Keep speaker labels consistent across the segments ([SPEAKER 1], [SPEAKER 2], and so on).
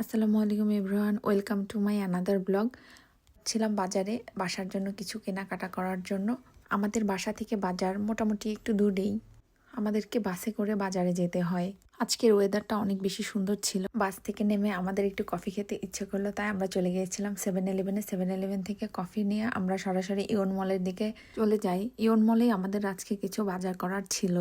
[SPEAKER 1] আসসালামু আলাইকুম everyone, welcome to my another blog. ছিলাম বাজারে বাসার জন্য কিছু কেনাকাটা করার জন্য। আমাদের বাসা থেকে বাজার মোটামুটি একটু দূরেই, আমাদেরকে বাসে করে বাজারে যেতে হয়। আজকের ওয়েদারটা অনেক বেশি সুন্দর ছিল। বাস থেকে নেমে আমাদের একটু কফি খেতে ইচ্ছে করলো, তাই আমরা চলে গিয়েছিলাম 7-Eleven-এ। 7-Eleven থেকে কফি নিয়ে আমরা সরাসরি ইওন মলের দিকে চলে যাই। ইওন মলেই আমাদের আজকে কিছু বাজার করার ছিল।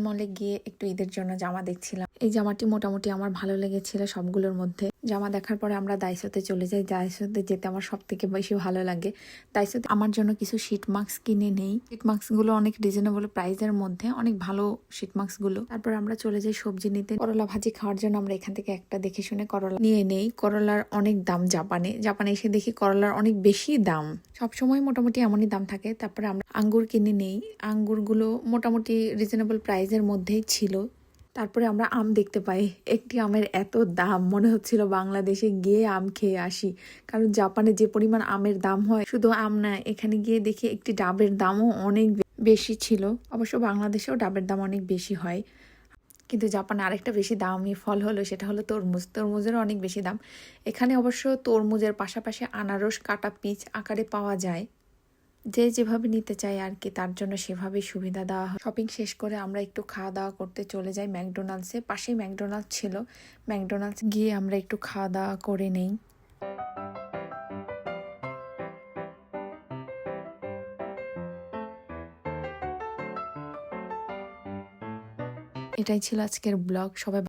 [SPEAKER 1] মলে গিয়ে একটু ঈদের জন্য জামা দেখছিলাম। এই জামাটি মোটামুটি আমার ভালো লেগেছিল সবগুলোর মধ্যে। জামা দেখার পরে আমরা দাইসোতে চলে যাই। দাইসোতে যেতে আমার সব থেকে বেশি ভালো লাগে। দাইসোতে আমার জন্য কিছু শীট মাস্ক কিনে নেই। শীট মাস্ক গুলো অনেক রিজনেবল প্রাইসের মধ্যে, অনেক ভালো শীট মাস্ক গুলো। তারপর আমরা চলে যাই সবজি নিতে। করলা ভাজি খাওয়ার জন্য আমরা এখান থেকে একটা দেখে শুনে করলা নিয়ে নেই। করলার অনেক দাম জাপানে এসে দেখি করলার অনেক বেশি দাম। সবসময় মোটামুটি এমনই দাম থাকে। তারপরে আমরা আঙ্গুর কিনে নেই। আঙ্গুরগুলো মোটামুটি রিজনেবল প্রাইসের মধ্যেই ছিল। তারপরে আমরা আম দেখতে পাই। একটি আমের এত দাম, মনে হচ্ছিল বাংলাদেশে গিয়ে আম খেয়ে আসি, কারণ জাপানে যে পরিমাণ আমের দাম হয়, শুধু আম না, এখানে গিয়ে দেখি একটি ডাবের দামও অনেক বেশি ছিল। অবশ্য বাংলাদেশেও ডাবের দাম অনেক বেশি হয়, কিন্তু জাপানে আরেকটা বেশি দামি ফল হলো, সেটা হলো তরমুজ। তরমুজেরও অনেক বেশি দাম। এখানে অবশ্য তরমুজের পাশাপাশি আনারস কাটা পিচ আকারে পাওয়া যায়। যে যেভাবে নিতে চাই আর কি, তার জন্য সেভাবেই সুবিধা দেওয়া হয়। শপিং শেষ করে আমরা একটু খাওয়া দাওয়া করতে চলে যাই ম্যাকডোনাল্ডসে। পাশেই ম্যাকডোনাল্ডস ছিল। ম্যাকডোনাল্ডস গিয়ে আমরা একটু খাওয়া দাওয়া করে নেই। এটাই ছিল আজকের ব্লগ। সবাই